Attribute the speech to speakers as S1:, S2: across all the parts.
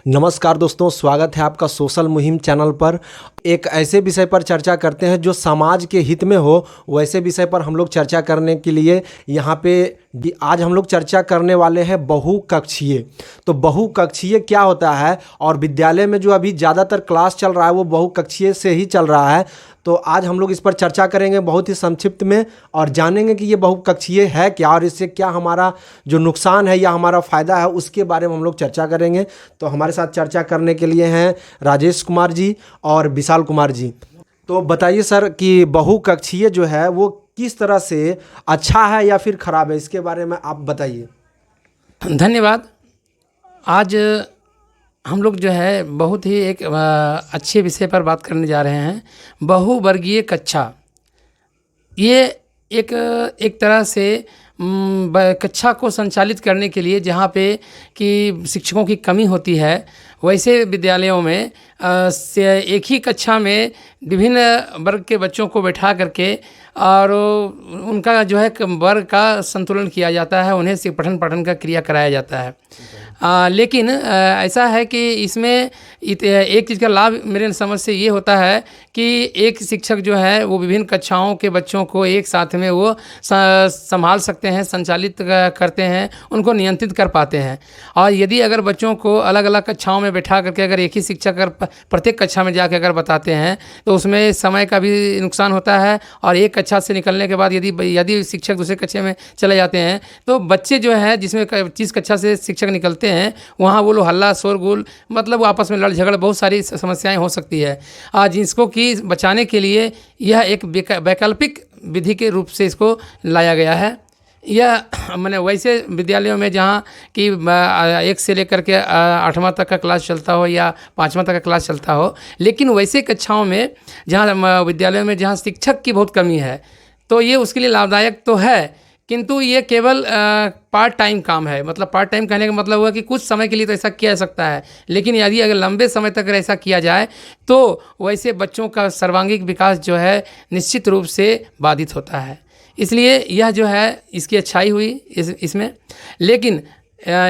S1: नमस्कार दोस्तों, स्वागत है आपका सोशल मुहिम चैनल पर। एक ऐसे विषय पर चर्चा करते हैं जो समाज के हित में हो, वैसे विषय पर हम लोग चर्चा करने के लिए यहाँ पे आज हम लोग चर्चा करने वाले हैं बहुकक्षीय। तो बहुकक्षीय क्या होता है और विद्यालय में जो अभी ज़्यादातर क्लास चल रहा है वो बहुकक्षीय से ही चल रहा है। तो आज हम लोग इस पर चर्चा करेंगे बहुत ही संक्षिप्त में और जानेंगे कि ये बहुकक्षीय है क्या और इससे क्या हमारा जो नुकसान है या हमारा फ़ायदा है उसके बारे में हम लोग चर्चा करेंगे। तो हमारे साथ चर्चा करने के लिए हैं राजेश कुमार जी और विशाल कुमार जी। तो बताइए सर कि बहुकक्षीय जो है वो किस तरह से अच्छा है या फिर ख़राब है, इसके बारे में आप बताइए।
S2: धन्यवाद। आज हम लोग जो है बहुत ही एक अच्छे विषय पर बात करने जा रहे हैं। बहुवर्गीय कक्षा ये एक तरह से कक्षा को संचालित करने के लिए जहाँ पे कि शिक्षकों की कमी होती है, वैसे विद्यालयों में से एक ही कक्षा में विभिन्न वर्ग के बच्चों को बैठा करके और उनका जो है वर्ग का संतुलन किया जाता है, उन्हें पठन का क्रिया कराया जाता है। लेकिन ऐसा है कि इसमें एक चीज़ का लाभ मेरे समझ से ये होता है कि एक शिक्षक जो है वो विभिन्न कक्षाओं के बच्चों को एक साथ में वो संभाल सकते हैं, संचालित करते हैं, उनको नियंत्रित कर पाते हैं। और यदि अगर बच्चों को अलग अलग कक्षाओं में बैठा करके अगर एक ही शिक्षक अगर प्रत्येक कक्षा में जाकर अगर बताते हैं तो उसमें समय का भी नुकसान होता है। और एक कक्षा से निकलने के बाद यदि शिक्षक दूसरे कक्षा में चले जाते हैं तो बच्चे जो है जिसमें 25 कक्षा से शिक्षक निकलते हैं वहाँ वो लोग हल्ला शोरगुल मतलब आपस में लड़ झगड़ बहुत सारी समस्याएं हो सकती है। जिसको कि बचाने के लिए यह एक वैकल्पिक विधि के रूप से इसको लाया गया है। यह मैंने वैसे विद्यालयों में जहाँ कि 1 से लेकर के 8वां तक का क्लास चलता हो या 5वां तक का क्लास चलता हो, लेकिन वैसे कक्षाओं में जहाँ विद्यालयों में जहाँ शिक्षक की बहुत कमी है तो ये उसके लिए लाभदायक तो है, किंतु ये केवल पार्ट टाइम काम है। मतलब पार्ट टाइम कहने का मतलब हुआ कि कुछ समय के लिए तो ऐसा किया जा सकता है, लेकिन यदि अगर लंबे समय तक ऐसा किया जाए तो वैसे बच्चों का सर्वांगीण विकास जो है निश्चित रूप से बाधित होता है। इसलिए यह जो है इसकी अच्छाई हुई इसमें, लेकिन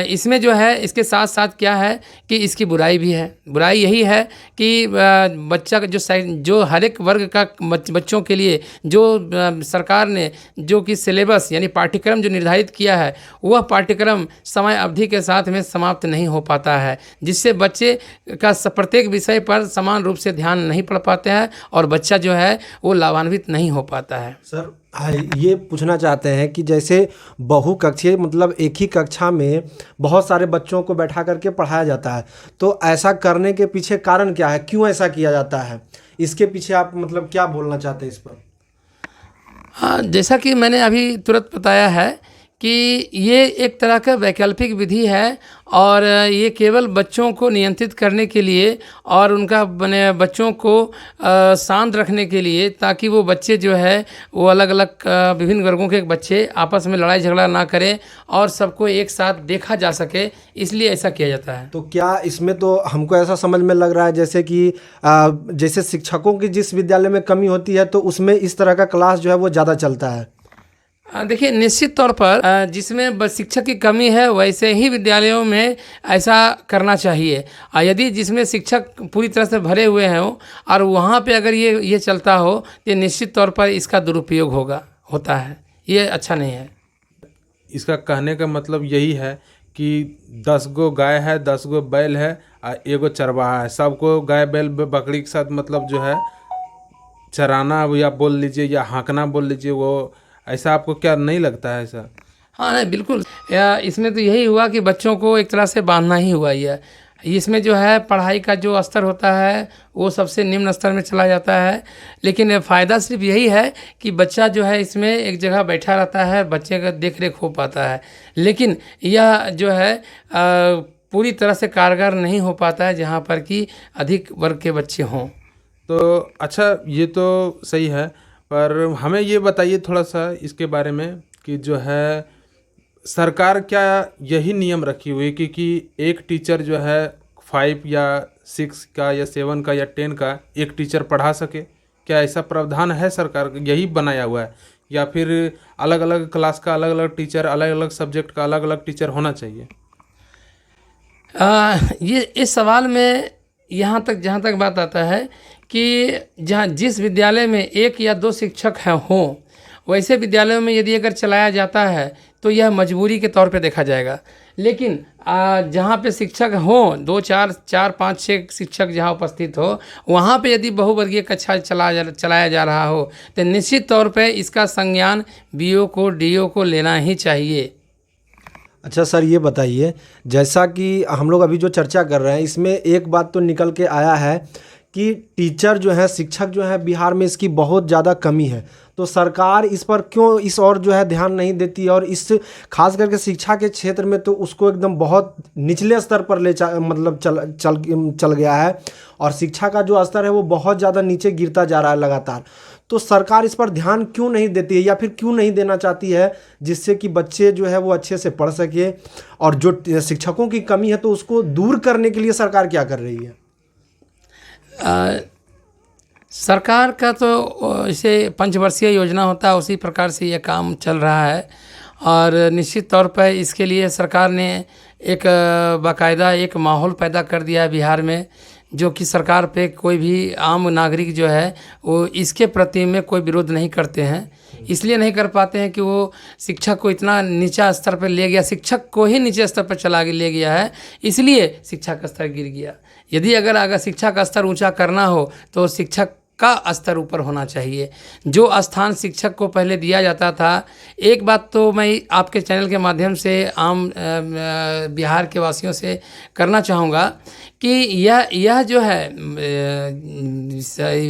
S2: इसमें जो है इसके साथ साथ क्या है कि इसकी बुराई भी है। बुराई यही है कि बच्चा का जो हर एक वर्ग का बच्चों के लिए जो सरकार ने जो कि सिलेबस यानी पाठ्यक्रम जो निर्धारित किया है वह पाठ्यक्रम समय अवधि के साथ में समाप्त नहीं हो पाता है, जिससे बच्चे का प्रत्येक विषय पर समान रूप से ध्यान नहीं पड़ पाते हैं और बच्चा जो है वो लाभान्वित नहीं हो पाता है।
S1: सर ये पूछना चाहते हैं कि जैसे बहुकक्षीय मतलब एक ही कक्षा में बहुत सारे बच्चों को बैठा करके पढ़ाया जाता है, तो ऐसा करने के पीछे कारण क्या है, क्यों ऐसा किया जाता है, इसके पीछे आप मतलब क्या बोलना चाहते हैं इस पर?
S2: हाँ, जैसा कि मैंने अभी तुरंत बताया है कि ये एक तरह का वैकल्पिक विधि है और ये केवल बच्चों को नियंत्रित करने के लिए और उनका बच्चों को शांत रखने के लिए, ताकि वो बच्चे जो है वो अलग अलग विभिन्न वर्गों के बच्चे आपस में लड़ाई झगड़ा ना करें और सबको एक साथ देखा जा सके, इसलिए ऐसा किया जाता है।
S1: तो क्या इसमें तो हमको ऐसा समझ में लग रहा है जैसे कि जैसे शिक्षकों की जिस विद्यालय में कमी होती है तो उसमें इस तरह का क्लास जो है वो ज़्यादा चलता है।
S2: देखिए, निश्चित तौर पर जिसमें शिक्षक की कमी है वैसे ही विद्यालयों में ऐसा करना चाहिए। यदि जिसमें शिक्षक पूरी तरह से भरे हुए हैं और वहाँ पे अगर ये चलता हो तो निश्चित तौर पर इसका दुरुपयोग होता है, ये अच्छा नहीं है।
S3: इसका कहने का मतलब यही है कि 10 गो गाय है, 10 गो बैल है और 1 गो चरवाहा है, सबको गाय बैल बकरी के साथ मतलब जो है चराना या बोल लीजिए या हाँकना बोल लीजिए, वो ऐसा आपको क्या नहीं लगता है ऐसा?
S2: हाँ नहीं, बिल्कुल। इसमें तो यही हुआ कि बच्चों को एक तरह से बांधना ही हुआ ही है। इसमें जो है पढ़ाई का जो स्तर होता है वो सबसे निम्न स्तर में चला जाता है, लेकिन फ़ायदा सिर्फ यही है कि बच्चा जो है इसमें एक जगह बैठा रहता है, बच्चे का देख रेख हो पाता है, लेकिन यह जो है पूरी तरह से कारगर नहीं हो पाता है जहाँ पर कि अधिक वर्ग के बच्चे हों।
S3: तो अच्छा, ये तो सही है, पर हमें ये बताइए थोड़ा सा इसके बारे में कि जो है सरकार क्या यही नियम रखी हुई कि एक टीचर जो है 5 या 6 का या 7 का या 10 का एक टीचर पढ़ा सके? क्या ऐसा प्रावधान है सरकार यही बनाया हुआ है, या फिर अलग अलग क्लास का अलग अलग टीचर, अलग अलग सब्जेक्ट का अलग अलग टीचर होना चाहिए?
S2: ये इस सवाल में यहाँ तक जहाँ तक बात आता है कि जहाँ जिस विद्यालय में 1 या 2 शिक्षक हैं हों, वैसे विद्यालयों में यदि अगर चलाया जाता है तो यह मजबूरी के तौर पे देखा जाएगा। लेकिन जहाँ पे शिक्षक हों 2, 4, 5, 6 शिक्षक जहाँ उपस्थित हो, वहाँ पे यदि बहुवर्गीय कक्षा चलाया जा रहा हो तो निश्चित तौर पे इसका संज्ञान बीओ को, डीओ को लेना ही चाहिए।
S1: अच्छा सर, ये बताइए, जैसा कि हम लोग अभी जो चर्चा कर रहे हैं इसमें एक बात तो निकल के आया है कि टीचर जो है, शिक्षक जो है, बिहार में इसकी बहुत ज़्यादा कमी है। तो सरकार इस पर क्यों इस और जो है ध्यान नहीं देती, और इस खास करके शिक्षा के क्षेत्र में तो उसको एकदम बहुत निचले स्तर पर मतलब चल गया है, और शिक्षा का जो स्तर है वो बहुत ज़्यादा नीचे गिरता जा रहा है लगातार। तो सरकार इस पर ध्यान क्यों नहीं देती है, या फिर क्यों नहीं देना चाहती है, जिससे कि बच्चे जो है वो अच्छे से पढ़ सके, और जो शिक्षकों की कमी है तो उसको दूर करने के लिए सरकार क्या कर रही है?
S2: सरकार का तो इसे पंचवर्षीय योजना होता है, उसी प्रकार से ये काम चल रहा है। और निश्चित तौर पर इसके लिए सरकार ने एक बाकायदा एक माहौल पैदा कर दिया है बिहार में, जो कि सरकार पे कोई भी आम नागरिक जो है वो इसके प्रति में कोई विरोध नहीं करते हैं। इसलिए नहीं कर पाते हैं कि वो शिक्षक को इतना नीचा स्तर पर ले गया, शिक्षक को ही नीचे स्तर पर ले गया है, इसलिए शिक्षा का स्तर गिर गया। यदि अगर शिक्षा का स्तर ऊंचा करना हो तो शिक्षक का स्तर ऊपर होना चाहिए। जो स्थान शिक्षक को पहले दिया जाता था, एक बात तो मैं आपके चैनल के माध्यम से आम बिहार के वासियों से करना चाहूँगा कि यह जो है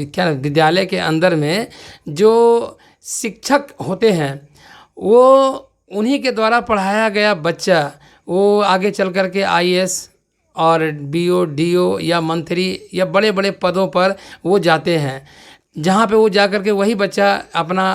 S2: क्या विद्यालय के अंदर में जो शिक्षक होते हैं वो उन्हीं के द्वारा पढ़ाया गया बच्चा वो आगे चल कर के IAS और BO, DO या मंत्री या बड़े बड़े पदों पर वो जाते हैं, जहाँ पे वो जा कर के वही बच्चा अपना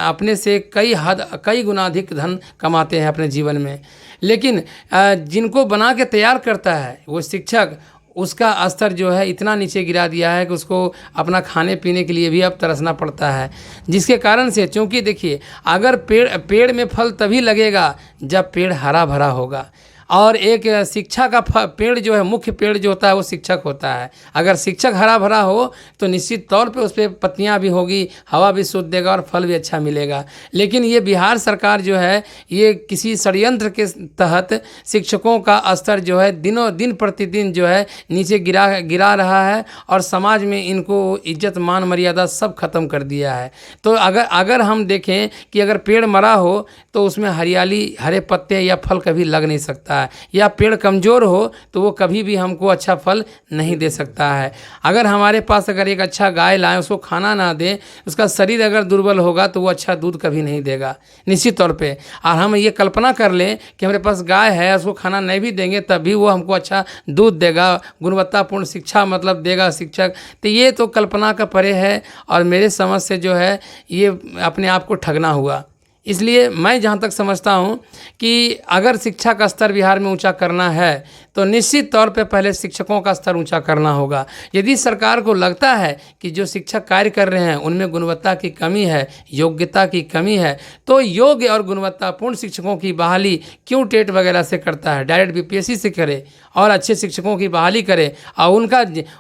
S2: अपने से कई गुना अधिक धन कमाते हैं अपने जीवन में। लेकिन जिनको बना के तैयार करता है वो शिक्षक, उसका स्तर जो है इतना नीचे गिरा दिया है कि उसको अपना खाने पीने के लिए भी अब तरसना पड़ता है। जिसके कारण से, चूँकि देखिए, अगर पेड़ में फल तभी लगेगा जब पेड़ हरा भरा होगा, और एक शिक्षा का पेड़ जो है, मुख्य पेड़ जो होता है वो शिक्षक होता है। अगर शिक्षक हरा भरा हो तो निश्चित तौर पे उस पर पत्तियाँ भी होगी, हवा भी शुद्ध देगा और फल भी अच्छा मिलेगा। लेकिन ये बिहार सरकार जो है ये किसी षड्यंत्र के तहत शिक्षकों का स्तर जो है दिनों दिन प्रतिदिन जो है नीचे गिरा रहा है, और समाज में इनको इज्जत मान मर्यादा सब खत्म कर दिया है। तो अगर हम देखें कि अगर पेड़ मरा हो तो उसमें हरियाली, हरे पत्ते या फल कभी लग नहीं सकता है, या पेड़ कमज़ोर हो तो वो कभी भी हमको अच्छा फल नहीं दे सकता है। अगर हमारे पास अगर एक अच्छा गाय लाएं, उसको खाना ना दें, उसका शरीर अगर दुर्बल होगा तो वो अच्छा दूध कभी नहीं देगा निश्चित तौर पे। और हम ये कल्पना कर लें कि हमारे पास गाय है, उसको खाना नहीं भी देंगे तब भी वो हमको अच्छा दूध देगा, गुणवत्तापूर्ण शिक्षा मतलब देगा शिक्षक, तो ये तो कल्पना का परे है, और मेरे समझ से जो है ये अपने आप को ठगना हुआ। इसलिए मैं जहाँ तक समझता हूँ कि अगर शिक्षा का स्तर बिहार में ऊंचा करना है तो निश्चित तौर पे पहले शिक्षकों का स्तर ऊंचा करना होगा। यदि सरकार को लगता है कि जो शिक्षक कार्य कर रहे हैं उनमें गुणवत्ता की कमी है, योग्यता की कमी है, तो योग्य और गुणवत्तापूर्ण शिक्षकों की बहाली क्यों टेट वगैरह से करता है, डायरेक्ट BPSC से करे और अच्छे शिक्षकों की बहाली करे, और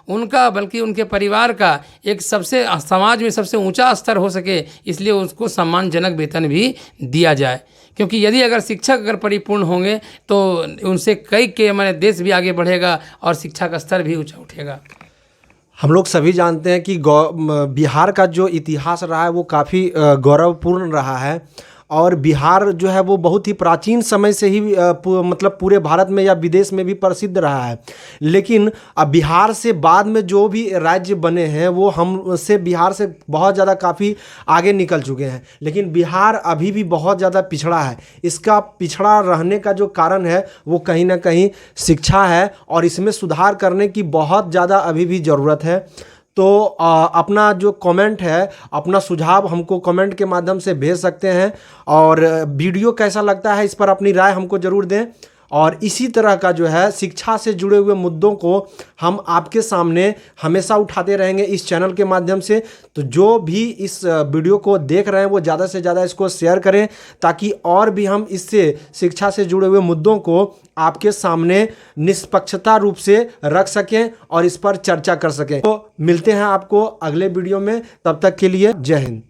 S2: उनका बल्कि उनके परिवार का एक सबसे समाज में सबसे ऊंचा स्तर हो सके, इसलिए उसको सम्मानजनक वेतन भी दिया जाए। क्योंकि यदि अगर शिक्षक अगर परिपूर्ण होंगे तो उनसे मैंने देश भी आगे बढ़ेगा और शिक्षा का स्तर भी ऊंचा उठेगा।
S1: हम लोग सभी जानते हैं कि बिहार का जो इतिहास रहा है वो काफ़ी गौरवपूर्ण रहा है, और बिहार जो है वो बहुत ही प्राचीन समय से ही मतलब पूरे भारत में या विदेश में भी प्रसिद्ध रहा है। लेकिन अब बिहार से बाद में जो भी राज्य बने हैं वो हमसे बिहार से बहुत ज़्यादा काफ़ी आगे निकल चुके हैं, लेकिन बिहार अभी भी बहुत ज़्यादा पिछड़ा है। इसका पिछड़ा रहने का जो कारण है वो कहीं ना कहीं शिक्षा है, और इसमें सुधार करने की बहुत ज़्यादा अभी भी ज़रूरत है। तो अपना जो कमेंट है, अपना सुझाव हमको कमेंट के माध्यम से भेज सकते हैं, और वीडियो कैसा लगता है इस पर अपनी राय हमको ज़रूर दें। और इसी तरह का जो है शिक्षा से जुड़े हुए मुद्दों को हम आपके सामने हमेशा उठाते रहेंगे इस चैनल के माध्यम से। तो जो भी इस वीडियो को देख रहे हैं वो ज़्यादा से ज़्यादा इसको शेयर करें, ताकि और भी हम इससे शिक्षा से जुड़े हुए मुद्दों को आपके सामने निष्पक्षता रूप से रख सकें और इस पर चर्चा कर सकें। तो मिलते हैं आपको अगले वीडियो में, तब तक के लिए जय हिंद।